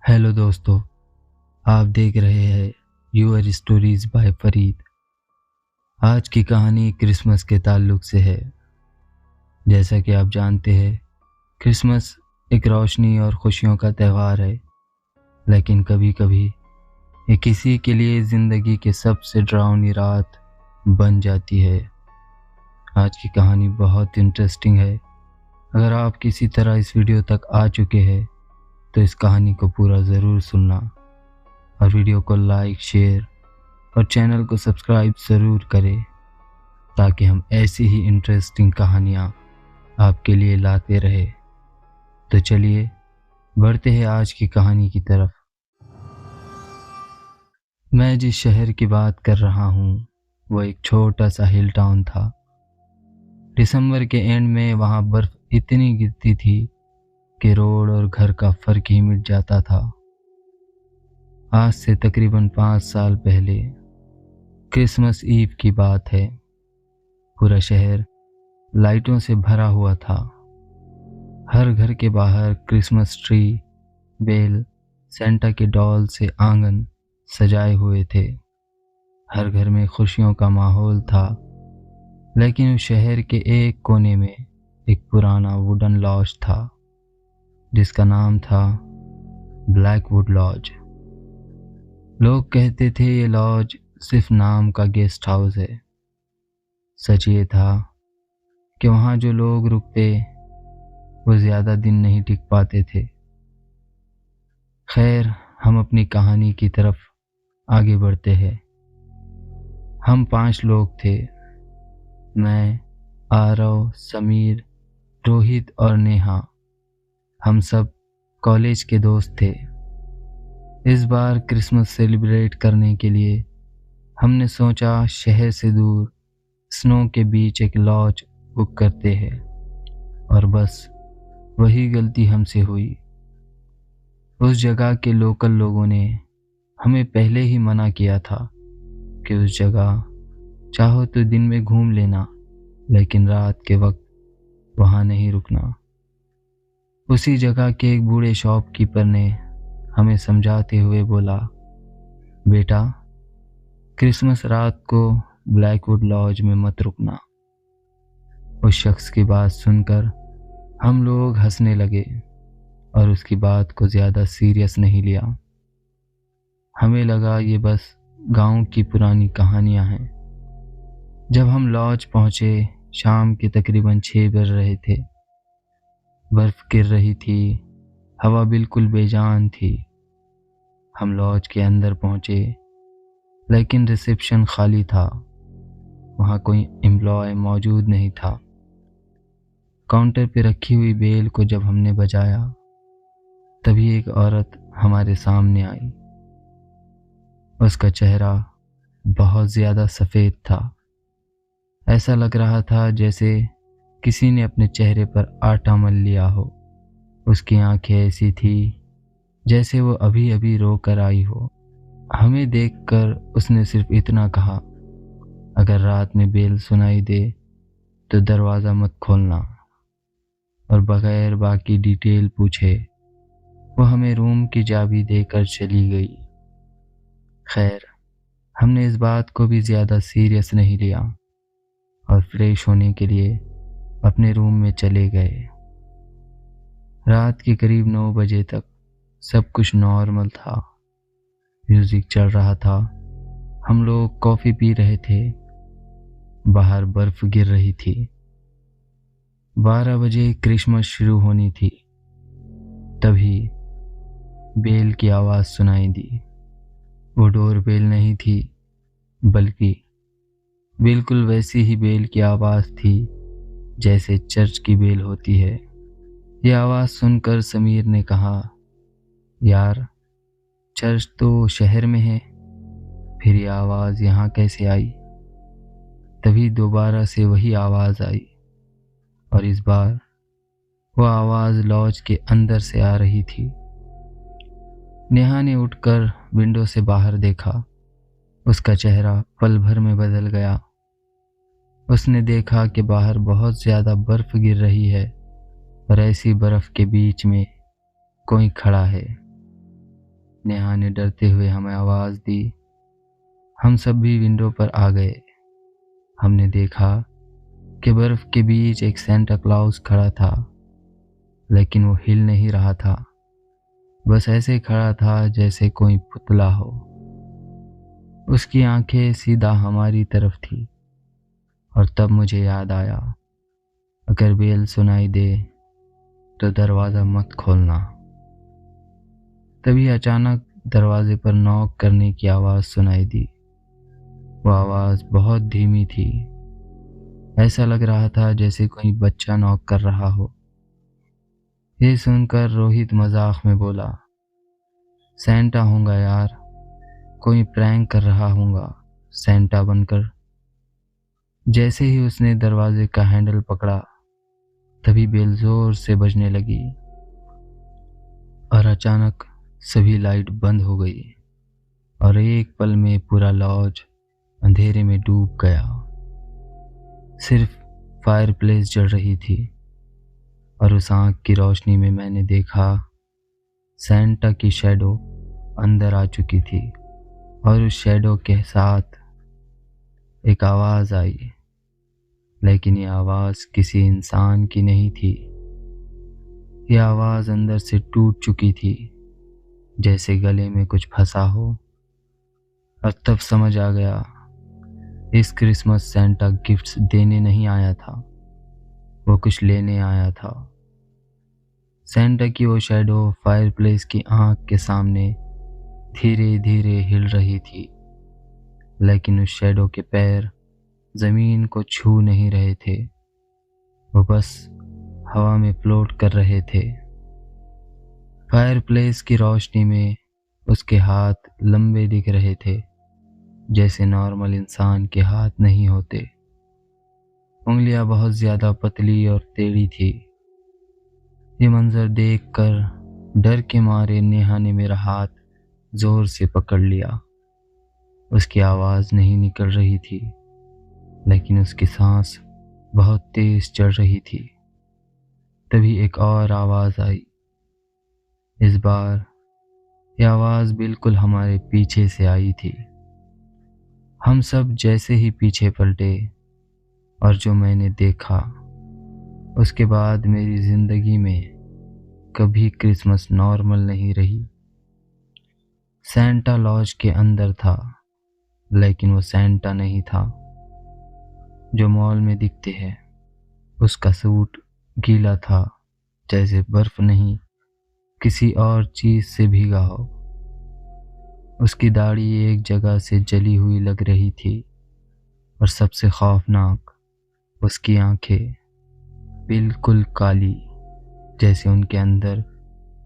Hello दोस्तों, आप देख रहे हैं यूअर स्टोरीज बाय फरीद। आज की कहानी क्रिसमस के ताल्लुक से है। जैसा कि आप जानते हैं, क्रिसमस एक रोशनी और खुशियों का त्यौहार है, लेकिन कभी कभी ये किसी के लिए ज़िंदगी की सबसे डरावनी रात बन जाती है। आज की कहानी बहुत इंटरेस्टिंग है। अगर आप किसी तरह इस वीडियो तक आ चुके हैं तो इस कहानी को पूरा ज़रूर सुनना और वीडियो को लाइक, शेयर और चैनल को सब्सक्राइब ज़रूर करें ताकि हम ऐसी ही इंटरेस्टिंग कहानियाँ आपके लिए लाते रहे। तो चलिए बढ़ते हैं आज की कहानी की तरफ। मैं जिस शहर की बात कर रहा हूँ वो एक छोटा सा हिल टाउन था। दिसंबर के एंड में वहाँ बर्फ़ इतनी गिरती थी कि रोड और घर का फ़र्क ही मिट जाता था। आज से तकरीबन 5 साल पहले क्रिसमस ईव की बात है। पूरा शहर लाइटों से भरा हुआ था। हर घर के बाहर क्रिसमस ट्री, बेल, सेंटा के डॉल से आंगन सजाए हुए थे। हर घर में खुशियों का माहौल था, लेकिन उस शहर के एक कोने में एक पुराना वुडन लॉज था जिसका नाम था ब्लैकवुड लॉज। लोग कहते थे ये लॉज सिर्फ नाम का गेस्ट हाउस है। सच ये था कि वहाँ जो लोग रुकते वो ज़्यादा दिन नहीं टिक पाते थे। खैर, हम अपनी कहानी की तरफ आगे बढ़ते हैं। हम 5 लोग थे। मैं, आरव, समीर, रोहित और नेहा। हम सब कॉलेज के दोस्त थे। इस बार क्रिसमस सेलिब्रेट करने के लिए हमने सोचा शहर से दूर स्नो के बीच एक लॉज बुक करते हैं, और बस वही गलती हमसे हुई। उस जगह के लोकल लोगों ने हमें पहले ही मना किया था कि उस जगह चाहो तो दिन में घूम लेना, लेकिन रात के वक्त वहाँ नहीं रुकना। उसी जगह के एक बूढ़े शॉपकीपर ने हमें समझाते हुए बोला, बेटा, क्रिसमस रात को ब्लैकवुड लॉज में मत रुकना। उस शख्स की बात सुनकर हम लोग हंसने लगे और उसकी बात को ज़्यादा सीरियस नहीं लिया। हमें लगा ये बस गांव की पुरानी कहानियां हैं। जब हम लॉज पहुंचे, शाम के तकरीबन 6 बज रहे थे। बर्फ़ गिर रही थी, हवा बिल्कुल बेजान थी। हम लॉज के अंदर पहुंचे, लेकिन रिसेप्शन खाली था। वहाँ कोई एम्प्लॉय मौजूद नहीं था। काउंटर पे रखी हुई बेल को जब हमने बजाया, तभी एक औरत हमारे सामने आई। उसका चेहरा बहुत ज़्यादा सफ़ेद था। ऐसा लग रहा था जैसे किसी ने अपने चेहरे पर आटा मल लिया हो। उसकी आंखें ऐसी थी जैसे वो अभी अभी रो कर आई हो। हमें देखकर उसने सिर्फ इतना कहा, अगर रात में बेल सुनाई दे तो दरवाज़ा मत खोलना, और बगैर बाकी डिटेल पूछे वो हमें रूम की चाबी देकर चली गई। खैर, हमने इस बात को भी ज़्यादा सीरियस नहीं लिया और फ्रेश होने के लिए अपने रूम में चले गए। रात के करीब 9 बजे तक सब कुछ नॉर्मल था। म्यूज़िक चल रहा था, हम लोग कॉफ़ी पी रहे थे, बाहर बर्फ़ गिर रही थी। 12 बजे क्रिसमस शुरू होनी थी। तभी बेल की आवाज़ सुनाई दी। वो डोर बेल नहीं थी, बल्कि बिल्कुल वैसी ही बेल की आवाज़ थी जैसे चर्च की बेल होती है। ये आवाज़ सुनकर समीर ने कहा, यार, चर्च तो शहर में है, फिर ये आवाज़ यहाँ कैसे आई? तभी दोबारा से वही आवाज़ आई, और इस बार वो आवाज़ लॉज के अंदर से आ रही थी। नेहा ने उठकर विंडो से बाहर देखा। उसका चेहरा पल भर में बदल गया। उसने देखा कि बाहर बहुत ज़्यादा बर्फ़ गिर रही है और ऐसी बर्फ़ के बीच में कोई खड़ा है। नेहा ने डरते हुए हमें आवाज़ दी। हम सब भी विंडो पर आ गए। हमने देखा कि बर्फ के बीच एक सेंटा क्लॉज खड़ा था, लेकिन वो हिल नहीं रहा था। बस ऐसे खड़ा था जैसे कोई पुतला हो। उसकी आंखें सीधा हमारी तरफ थी। और तब मुझे याद आया, अगर बेल सुनाई दे तो दरवाज़ा मत खोलना। तभी अचानक दरवाजे पर नॉक करने की आवाज़ सुनाई दी। वो आवाज़ बहुत धीमी थी। ऐसा लग रहा था जैसे कोई बच्चा नॉक कर रहा हो। ये सुनकर रोहित मजाक में बोला, सेंटा होगा यार, कोई प्रैंक कर रहा होगा सेंटा बनकर। जैसे ही उसने दरवाजे का हैंडल पकड़ा, तभी बेल जोर से बजने लगी और अचानक सभी लाइट बंद हो गई और एक पल में पूरा लॉज अंधेरे में डूब गया। सिर्फ फायरप्लेस जल रही थी और उस आंख की रोशनी में मैंने देखा सेंटा की शैडो अंदर आ चुकी थी और उस शैडो के साथ एक आवाज़ आई। लेकिन ये आवाज़ किसी इंसान की नहीं थी। ये आवाज़ अंदर से टूट चुकी थी, जैसे गले में कुछ फंसा हो। और तब समझ आ गया, इस क्रिसमस सेंटा गिफ्ट्स देने नहीं आया था, वो कुछ लेने आया था। सेंटा की वो शैडो फायरप्लेस की आंख के सामने धीरे धीरे हिल रही थी, लेकिन उस शैडो के पैर जमीन को छू नहीं रहे थे। वो बस हवा में फ्लोट कर रहे थे। फायरप्लेस की रोशनी में उसके हाथ लंबे दिख रहे थे, जैसे नॉर्मल इंसान के हाथ नहीं होते। उंगलियां बहुत ज्यादा पतली और टेढ़ी थी। ये मंजर देखकर डर के मारे नेहा ने मेरा हाथ जोर से पकड़ लिया। उसकी आवाज़ नहीं निकल रही थी, लेकिन उसकी सांस बहुत तेज चढ़ रही थी। तभी एक और आवाज़ आई। इस बार यह आवाज़ बिल्कुल हमारे पीछे से आई थी। हम सब जैसे ही पीछे पलटे और जो मैंने देखा, उसके बाद मेरी ज़िंदगी में कभी क्रिसमस नॉर्मल नहीं रही। सेंटा लॉज के अंदर था, लेकिन वो सेंटा नहीं था जो मॉल में दिखते हैं। उसका सूट गीला था, जैसे बर्फ नहीं किसी और चीज से भीगा हो। उसकी दाढ़ी एक जगह से जली हुई लग रही थी और सबसे खौफनाक, उसकी आंखें बिल्कुल काली, जैसे उनके अंदर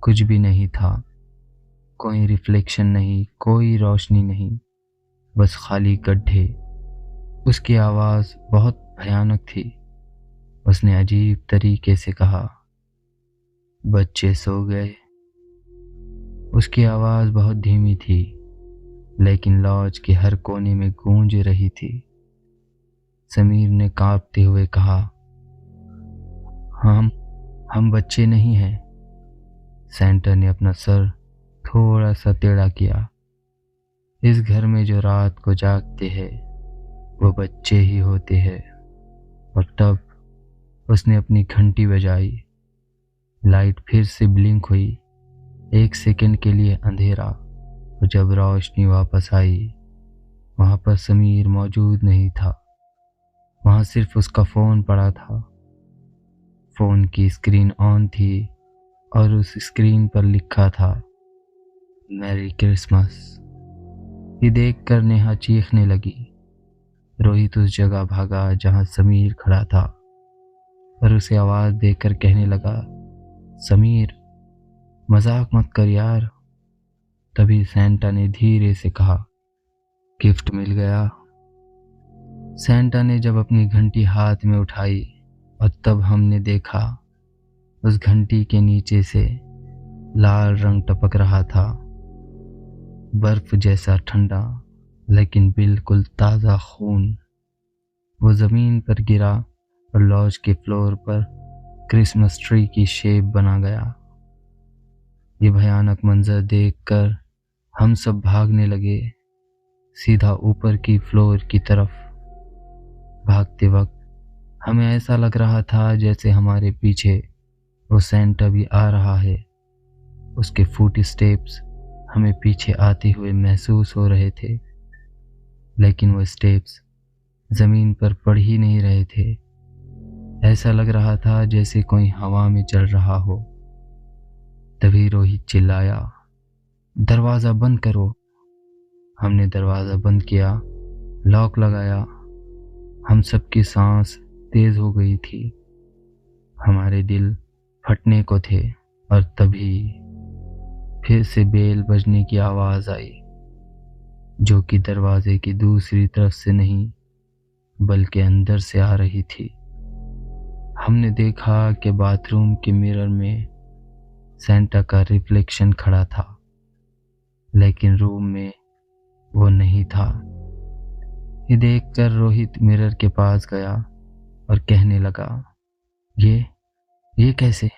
कुछ भी नहीं था। कोई रिफ्लेक्शन नहीं, कोई रोशनी नहीं, बस खाली गड्ढे। उसकी आवाज़ बहुत भयानक थी। उसने अजीब तरीके से कहा, बच्चे सो गए। उसकी आवाज़ बहुत धीमी थी, लेकिन लॉज के हर कोने में गूंज रही थी। समीर ने कांपते हुए कहा, हम बच्चे नहीं हैं। सेंटा ने अपना सर थोड़ा सा टेढ़ा किया। इस घर में जो रात को जागते हैं वो बच्चे ही होते हैं। और तब उसने अपनी घंटी बजाई। लाइट फिर से ब्लिंक हुई। एक सेकंड के लिए अंधेरा, और जब रोशनी वापस आई, वहां पर समीर मौजूद नहीं था। वहां सिर्फ उसका फोन पड़ा था। फोन की स्क्रीन ऑन थी और उस स्क्रीन पर लिखा था, मैरी क्रिसमस। ये देखकर नेहा चीखने लगी। रोहित उस जगह भागा जहां समीर खड़ा था और उसे आवाज देकर कहने लगा, समीर मजाक मत कर यार। तभी सेंटा ने धीरे से कहा, गिफ्ट मिल गया। सेंटा ने जब अपनी घंटी हाथ में उठाई और तब हमने देखा उस घंटी के नीचे से लाल रंग टपक रहा था, बर्फ जैसा ठंडा, लेकिन बिल्कुल ताज़ा खून। वो ज़मीन पर गिरा और लॉज के फ्लोर पर क्रिसमस ट्री की शेप बना गया। ये भयानक मंजर देखकर हम सब भागने लगे, सीधा ऊपर की फ्लोर की तरफ। भागते वक्त हमें ऐसा लग रहा था जैसे हमारे पीछे वो सेंटा भी आ रहा है। उसके फुट स्टेप्स हमें पीछे आते हुए महसूस हो रहे थे, लेकिन वो स्टेप्स जमीन पर पड़ ही नहीं रहे थे। ऐसा लग रहा था जैसे कोई हवा में चल रहा हो। तभी रोहित चिल्लाया, दरवाज़ा बंद करो। हमने दरवाज़ा बंद किया, लॉक लगाया। हम सबकी सांस तेज हो गई थी, हमारे दिल फटने को थे। और तभी फिर से बेल बजने की आवाज़ आई, जो कि दरवाजे की दूसरी तरफ से नहीं बल्कि अंदर से आ रही थी। हमने देखा कि बाथरूम के मिरर में सेंटा का रिफ्लेक्शन खड़ा था, लेकिन रूम में वो नहीं था। ये देखकर रोहित मिरर के पास गया और कहने लगा, ये कैसे?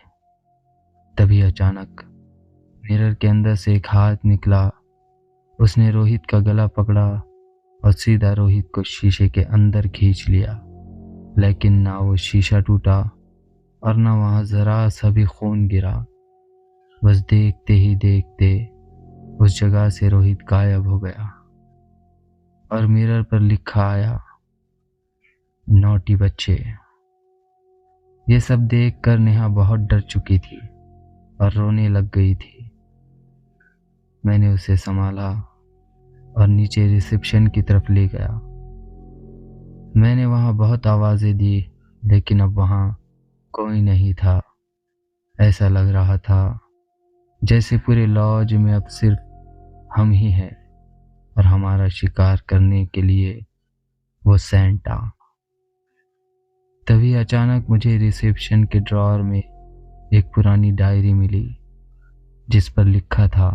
तभी अचानक मिरर के अंदर से एक हाथ निकला। उसने रोहित का गला पकड़ा और सीधा रोहित को शीशे के अंदर खींच लिया। लेकिन ना वो शीशा टूटा और ना वहां जरा सा भी खून गिरा। बस देखते ही देखते उस जगह से रोहित गायब हो गया और मिरर पर लिखा आया, नॉटी बच्चे। ये सब देखकर नेहा बहुत डर चुकी थी और रोने लग गई थी। मैंने उसे संभाला और नीचे रिसेप्शन की तरफ ले गया। मैंने वहां बहुत आवाजें दी, लेकिन अब वहां कोई नहीं था। ऐसा लग रहा था जैसे पूरे लॉज में अब सिर्फ हम ही हैं और हमारा शिकार करने के लिए वो सेंटा। तभी अचानक मुझे रिसेप्शन के ड्रॉअर में एक पुरानी डायरी मिली, जिस पर लिखा था,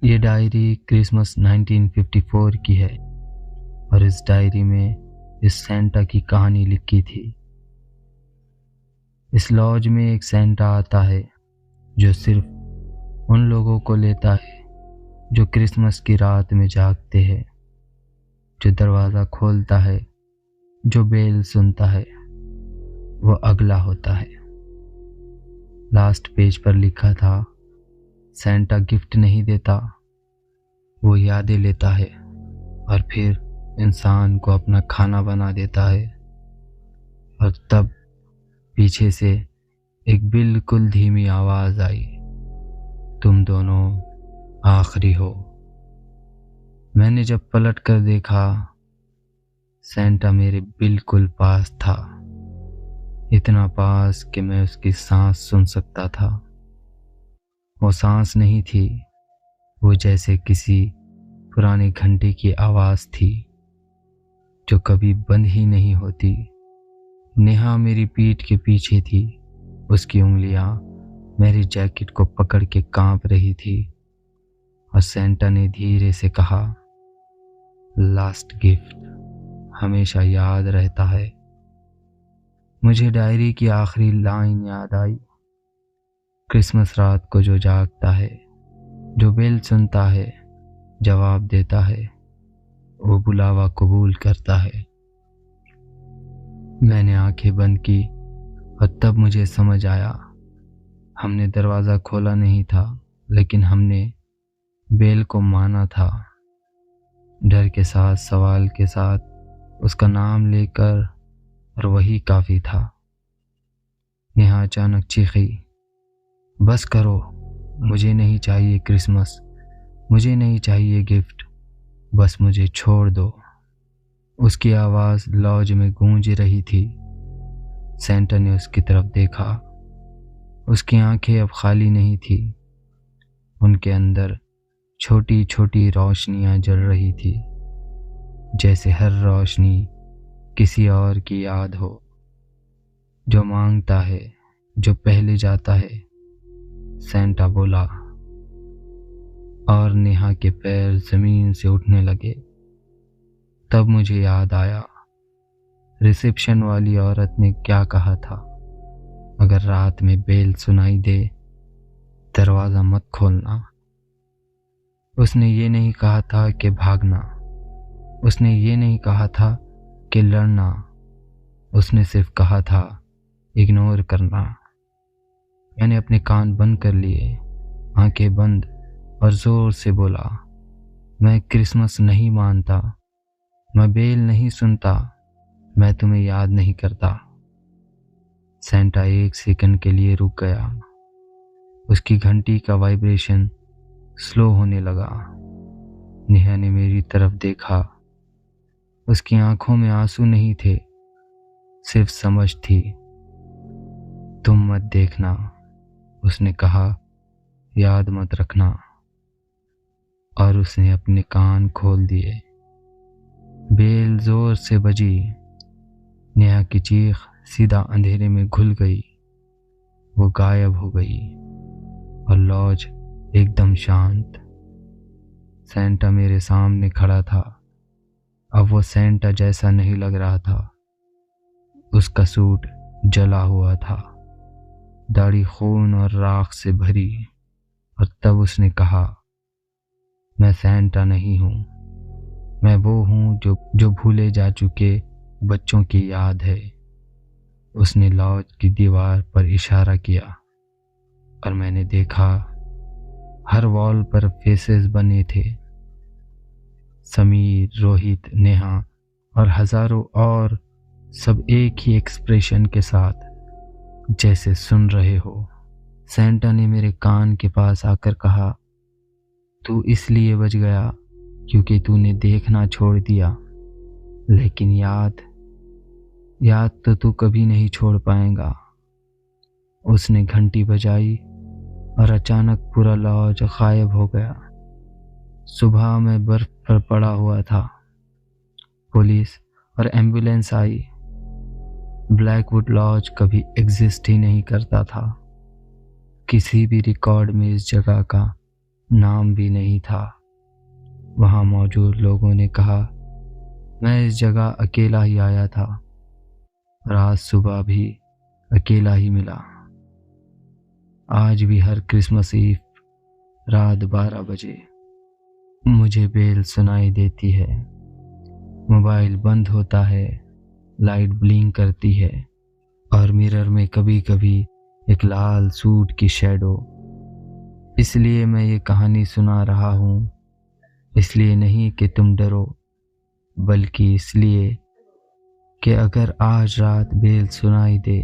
ये डायरी क्रिसमस 1954 की है और इस डायरी में इस सेंटा की कहानी लिखी थी। इस लॉज में एक सेंटा आता है जो सिर्फ उन लोगों को लेता है जो क्रिसमस की रात में जागते हैं, जो दरवाज़ा खोलता है, जो बेल सुनता है, वो अगला होता है। लास्ट पेज पर लिखा था, सेंटा गिफ्ट नहीं देता, वो यादें लेता है और फिर इंसान को अपना खाना बना देता है। और तब पीछे से एक बिल्कुल धीमी आवाज़ आई, तुम दोनों आखिरी हो। मैंने जब पलट कर देखा, सेंटा मेरे बिल्कुल पास था, इतना पास कि मैं उसकी सांस सुन सकता था। वो सांस नहीं थी, वो जैसे किसी पुराने घंटे की आवाज़ थी जो कभी बंद ही नहीं होती। नेहा मेरी पीठ के पीछे थी, उसकी उंगलियां मेरी जैकेट को पकड़ के कांप रही थी और सेंटा ने धीरे से कहा, लास्ट गिफ्ट हमेशा याद रहता है। मुझे डायरी की आखिरी लाइन याद आई, क्रिसमस रात को जो जागता है, जो बेल सुनता है, जवाब देता है, वो बुलावा कबूल करता है। मैंने आंखें बंद की और तब मुझे समझ आया, हमने दरवाज़ा खोला नहीं था, लेकिन हमने बेल को माना था। डर के साथ, सवाल के साथ, उसका नाम लेकर, और वही काफ़ी था। नेहा अचानक चीखी, बस करो, मुझे नहीं चाहिए क्रिसमस, मुझे नहीं चाहिए गिफ्ट, बस मुझे छोड़ दो। उसकी आवाज़ लॉज में गूंज रही थी। सेंटा ने उसकी तरफ देखा। उसकी आंखें अब खाली नहीं थी, उनके अंदर छोटी छोटी रोशनियां जल रही थी, जैसे हर रोशनी किसी और की याद हो, जो मांगता है, जो पहले जाता है। सेंटा बोला और नेहा के पैर जमीन से उठने लगे। तब मुझे याद आया, रिसेप्शन वाली औरत ने क्या कहा था, अगर रात में बेल सुनाई दे, दरवाज़ा मत खोलना। उसने ये नहीं कहा था कि भागना, उसने ये नहीं कहा था कि लड़ना, उसने सिर्फ कहा था इग्नोर करना। मैंने अपने कान बंद कर लिए, आंखें बंद, और जोर से बोला, मैं क्रिसमस नहीं मानता, मैं बेल नहीं सुनता, मैं तुम्हें याद नहीं करता। सेंटा 1 सेकंड के लिए रुक गया। उसकी घंटी का वाइब्रेशन स्लो होने लगा। नेहा ने मेरी तरफ देखा। उसकी आंखों में आंसू नहीं थे, सिर्फ समझ थी। तुम मत देखना, उसने कहा, याद मत रखना। और उसने अपने कान खोल दिए। बेल जोर से बजी। नेहा की चीख सीधा अंधेरे में घुल गई। वो गायब हो गई और लॉज एकदम शांत। सेंटा मेरे सामने खड़ा था। अब वो सेंटा जैसा नहीं लग रहा था। उसका सूट जला हुआ था, दाढ़ी खून और राख से भरी। और तब उसने कहा, मैं सेंटा नहीं हूँ, मैं वो हूँ जो भूले जा चुके बच्चों की याद है। उसने लॉज की दीवार पर इशारा किया और मैंने देखा हर वॉल पर फेसेस बने थे। समीर, रोहित, नेहा और हजारों और, सब एक ही एक्सप्रेशन के साथ, जैसे सुन रहे हो। सेंटा ने मेरे कान के पास आकर कहा, तू इसलिए बच गया क्योंकि तूने देखना छोड़ दिया, लेकिन याद तो तू कभी नहीं छोड़ पाएगा। उसने घंटी बजाई और अचानक पूरा लॉज गायब हो गया। सुबह में बर्फ पर पड़ा हुआ था। पुलिस और एम्बुलेंस आई। ब्लैकवुड लॉज कभी एग्जिस्ट ही नहीं करता था। किसी भी रिकॉर्ड में इस जगह का नाम भी नहीं था। वहां मौजूद लोगों ने कहा, मैं इस जगह अकेला ही आया था और आज सुबह भी अकेला ही मिला। आज भी हर क्रिसमस ईव रात 12 बजे मुझे बेल सुनाई देती है। मोबाइल बंद होता है, लाइट ब्लिंक करती है और मिरर में कभी कभी एक लाल सूट की शैडो। इसलिए मैं ये कहानी सुना रहा हूँ, इसलिए नहीं कि तुम डरो, बल्कि इसलिए कि अगर आज रात बेल सुनाई दे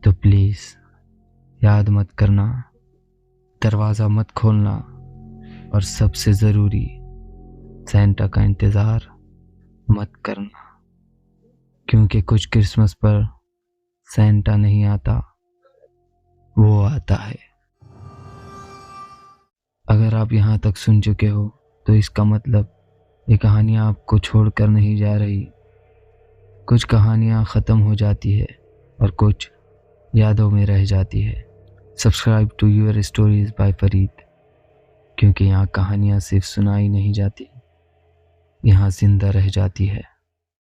तो प्लीज याद मत करना, दरवाज़ा मत खोलना, और सबसे ज़रूरी, सेंटा का इंतज़ार मत करना, क्योंकि कुछ क्रिसमस पर सेंटा नहीं आता, वो आता है। अगर आप यहाँ तक सुन चुके हो तो इसका मतलब ये कहानी आपको छोड़कर नहीं जा रही। कुछ कहानियाँ ख़त्म हो जाती है और कुछ यादों में रह जाती है। Subscribe to your stories by Farid, क्योंकि यहाँ कहानियाँ सिर्फ सुनाई नहीं जाती, यहाँ जिंदा रह जाती है।